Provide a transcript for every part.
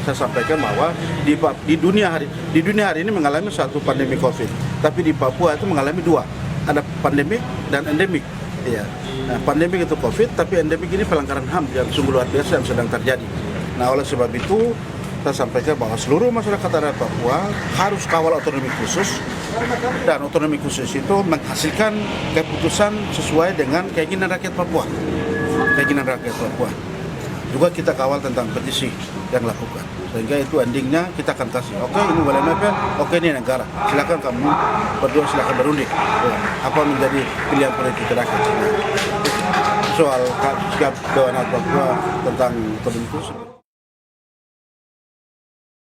saya sampaikan bahwa di dunia hari ini mengalami satu pandemi COVID, tapi di Papua itu mengalami dua, ada pandemik dan endemik. Ya, nah, pandemik itu COVID, tapi endemik ini pelanggaran HAM yang sungguh luar biasa yang sedang terjadi. Nah, oleh sebab itu kita sampaikan bahwa seluruh masyarakat adat Papua harus kawal otonomi khusus, dan otonomi khusus itu menghasilkan keputusan sesuai dengan keinginan rakyat Papua. Juga kita kawal tentang petisi yang lakukan, sehingga itu endingnya kita akan kasih, oke, ini boleh MP, oke, ini negara, silakan kamu berdua, silakan berundi apa menjadi pilihan politik rakyat. Soal sikap Dewan Adat Papua tentang otonomi khusus.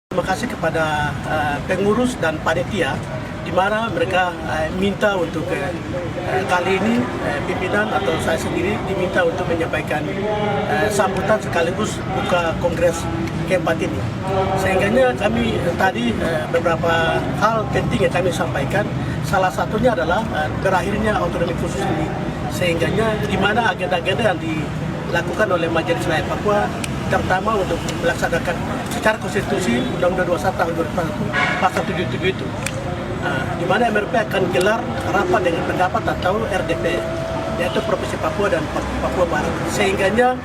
Terima kasih kepada pengurus dan panitia, di mana mereka minta untuk kali ini pimpinan atau saya sendiri diminta untuk menyampaikan sambutan sekaligus buka kongres keempat ini. Sehingga kami tadi beberapa hal penting yang kami sampaikan, salah satunya adalah berakhirnya otonomi khusus ini. Sehingga di mana agenda-agenda yang dilakukan oleh Majelis Rakyat Papua, terutama untuk melaksanakan secara konstitusi Undang-Undang 21 tahun 2001 pasal 77 itu, di mana MRP akan gelar rapat dengan pendapat atau RDP, yaitu Provinsi Papua dan Papua Barat. Sehingganya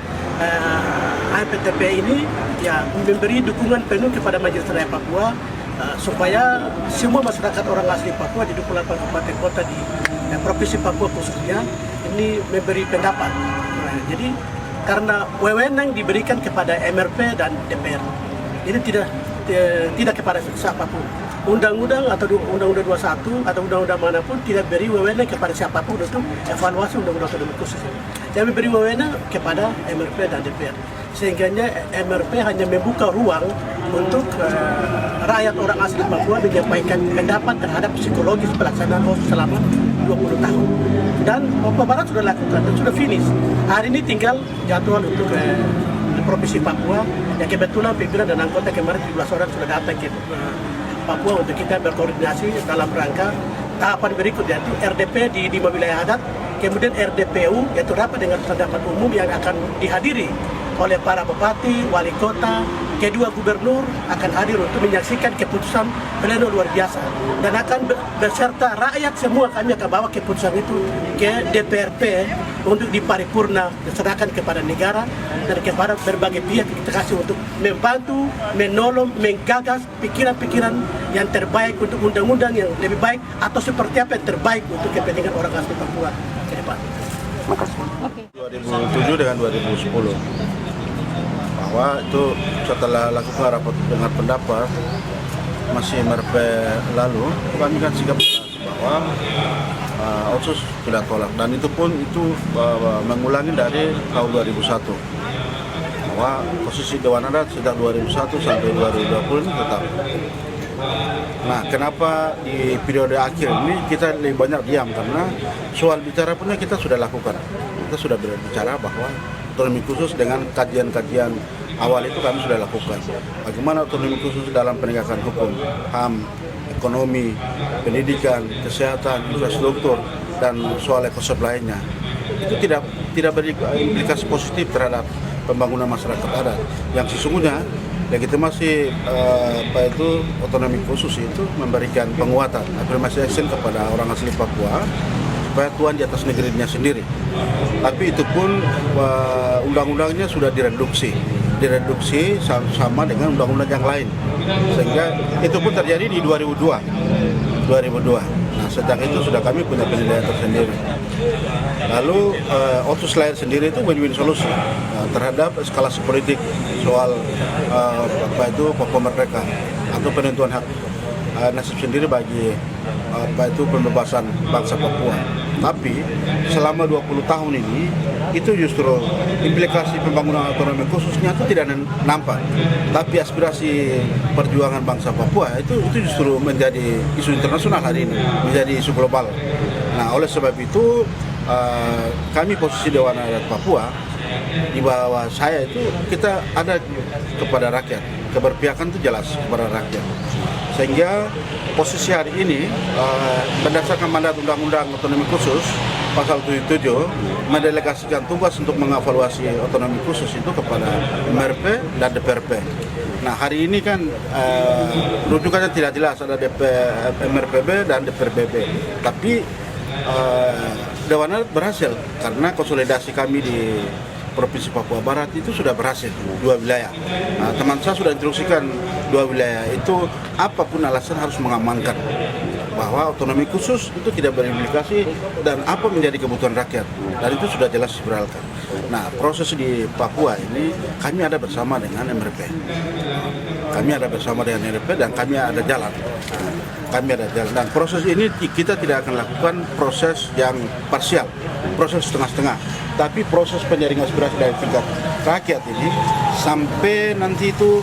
AMPTP ini ya memberi dukungan penuh kepada Majelis Rakyat Papua supaya semua masyarakat orang asli Papua di 28 kabupaten kota di Provinsi Papua khususnya ini memberi pendapat. Jadi karena wewenang diberikan kepada MRP dan DPR, jadi tidak kepada siapapun. Undang-undang atau Undang-Undang 21 atau undang-undang manapun tidak beri wewenang kepada siapapun untuk evaluasi undang-undang otonomi khusus. Yang memberi wewenang kepada MRP dan DPR. Sehingga MRP hanya membuka ruang untuk rakyat orang asli Papua menyampaikan pendapat terhadap psikologis pelaksanaan OSU selama 20 tahun. Dan Papua Barat sudah lakukan dan sudah finish. Hari ini tinggal jadwal untuk Provinsi Papua, yang kebetulan pimpinan dan anggota kemarin 17 orang sudah datang ke Papua untuk kita berkoordinasi dalam rangka tahapan berikut, yaitu RDP di 5 wilayah adat, kemudian RDPU yaitu rapat dengan pendapat umum yang akan dihadiri oleh para bupati, wali kota, kedua gubernur akan hadir untuk menyaksikan keputusan pleno luar biasa, dan akan beserta rakyat semua. Kami akan bawa keputusan itu ke DPRP untuk diparipurna diserahkan kepada negara dan kepada berbagai pihak. Kita kasih untuk membantu, menolong, menggagas pikiran-pikiran yang terbaik untuk undang-undang yang lebih baik, atau seperti apa yang terbaik untuk kepentingan orang asli Papua ke depan. Terima kasih. 2007 dengan 2010, bahwa itu setelah lakukan rapat dengar pendapat masih MRP lalu, kami kan sikap bahwa OSUS sudah tolak, dan itu pun mengulangi dari tahun 2001, bahwa posisi Dewan Adat sejak 2001 sampai 2020 ini tetap. Nah, kenapa di periode akhir ini kita lebih banyak diam? Karena soal bicara pun kita sudah lakukan. Kita sudah berbicara bahwa otonomi khusus dengan kajian-kajian awal itu kami sudah lakukan. Bagaimana otonomi khusus dalam penegakan hukum, HAM, ekonomi, pendidikan, kesehatan, infrastruktur, dan soal ekosistem lainnya. Itu tidak berimplikasi positif terhadap pembangunan masyarakat adat. Yang sesungguhnya legitimasi otonomi khusus itu memberikan penguatan, afirmasi action kepada orang asli Papua supaya tuan di atas negerinya sendiri. Tapi itu pun undang-undangnya sudah direduksi sama dengan undang-undang yang lain, sehingga itu pun terjadi di 2002. Nah, sejak itu sudah kami punya penilaian tersendiri. Lalu OSUS lain sendiri itu win-win solusi terhadap eskalasi politik soal Papua Merdeka atau penentuan hak nasib sendiri bagi pembebasan bangsa Papua. Tapi selama 20 tahun ini itu justru implikasi pembangunan otonomi khususnya itu tidak nampak. Tapi aspirasi perjuangan bangsa Papua itu justru menjadi isu internasional hari ini, menjadi isu global. Nah, oleh sebab itu kami posisi Dewan Adat Papua di bawah saya itu kita ada kepada rakyat, keberpihakan itu jelas kepada rakyat. Sehingga posisi hari ini berdasarkan mandat Undang-Undang Otonomi Khusus pasal 77 mendelegasikan tugas untuk mengevaluasi otonomi khusus itu kepada MRP dan DPRP. Nah hari ini kan rujukannya tidak jelas, ada MRPB dan DPRPB. Tapi Dewan Adat berhasil karena konsolidasi kami di Provinsi Papua Barat itu sudah berhasil 2 wilayah. Nah, teman saya sudah instruksikan 2 wilayah itu apapun alasan harus mengamankan bahwa otonomi khusus itu tidak berimplikasi dan apa menjadi kebutuhan rakyat, dan itu sudah jelas diberlakukan. Nah proses di Papua ini kami ada bersama dengan MRP, dan kami ada jalan. Dan proses ini kita tidak akan lakukan proses yang parsial, proses setengah-setengah, tapi proses penjaringan aspirasi dari tingkat rakyat ini sampai nanti itu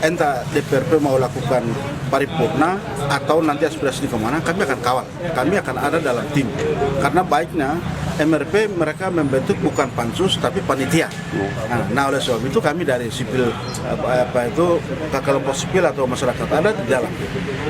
entah DPRP mau lakukan paripurna atau nanti aspirasi di kemana, kami akan kawal, kami akan ada dalam tim. Karena baiknya MRP mereka membentuk bukan pansus tapi panitia. Nah oleh sebab itu kami dari sipil kelompok sipil atau masyarakat adat di dalam.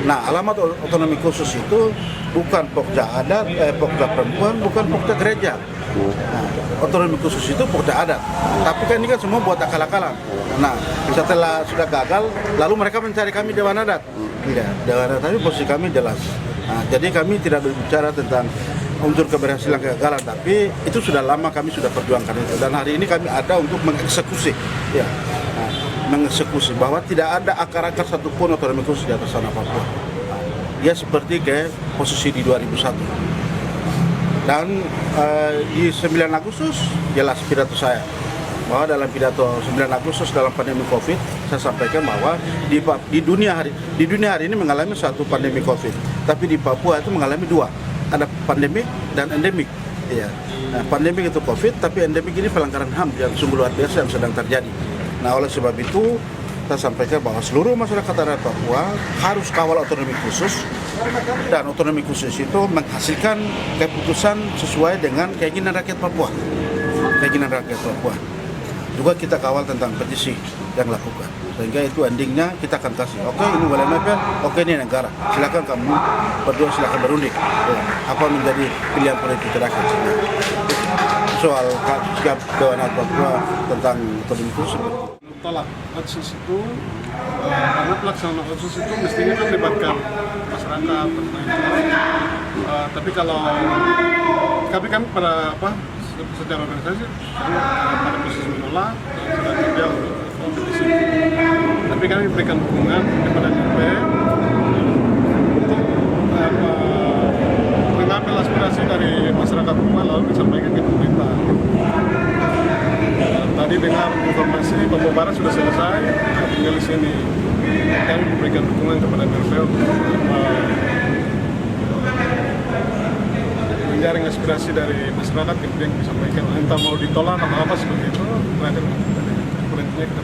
Nah alamat otonomi khusus itu bukan Pokja adat, Pokja perempuan, bukan Pokja gereja. Nah, otonomi khusus itu Pokja adat. Tapi kan ini kan semua buat akal-akalan. Nah setelah sudah gagal, lalu mereka mencari kami Dewan Adat. Tidak, Dewan Adat tapi posisi kami jelas. Nah, jadi kami tidak berbicara tentang unsur keberhasilan kegagalan, tapi itu sudah lama kami sudah perjuangkan itu, dan hari ini kami ada untuk mengeksekusi, ya, mengeksekusi bahwa tidak ada akar-akar satupun otonomi khusus di atas tanah Papua. Ya seperti kayak posisi di 2001 dan di 9 Agustus jelas pidato saya bahwa dalam pidato 9 Agustus dalam pandemi COVID saya sampaikan bahwa di dunia hari ini mengalami satu pandemi COVID, tapi di Papua itu mengalami 2. Ada pandemik dan endemik. Ya. Nah, pandemik itu COVID, tapi endemik ini pelanggaran HAM yang sungguh luar biasa yang sedang terjadi. Nah, oleh sebab itu, saya sampaikan bahwa seluruh masyarakat adat Papua harus kawal otonomi khusus, dan otonomi khusus itu menghasilkan keputusan sesuai dengan keinginan rakyat Papua. Juga kita kawal tentang petisi yang lakukan. Sehingga itu endingnya kita akan kasih, oke ini wilayah MRP, oke ini negara. Silakan kamu berdua silakan berunding. Apa menjadi pilihan politik rakyat. Soal sikap Dewan Adat Papua tentang otonomi khusus. Tolak otsus itu, karena pelaksanaan otsus itu mestinya kan melibatkan masyarakat, tapi kalau kami pada secara organisasi pada posisi menolak dan sudah kerja untuk kompetisi. Tapi kami berikan dukungan kepada DP untuk mengambil aspirasi dari masyarakat Papua lalu disampaikan ke pemerintah. Tadi dengar informasi Papua Barat sudah selesai, tinggal di sini. Kami memberikan dukungan kepada DP untuk menjaring aspirasi dari masyarakat kemudian disampaikan entah mau ditolak atau apa seperti itu, nanti kita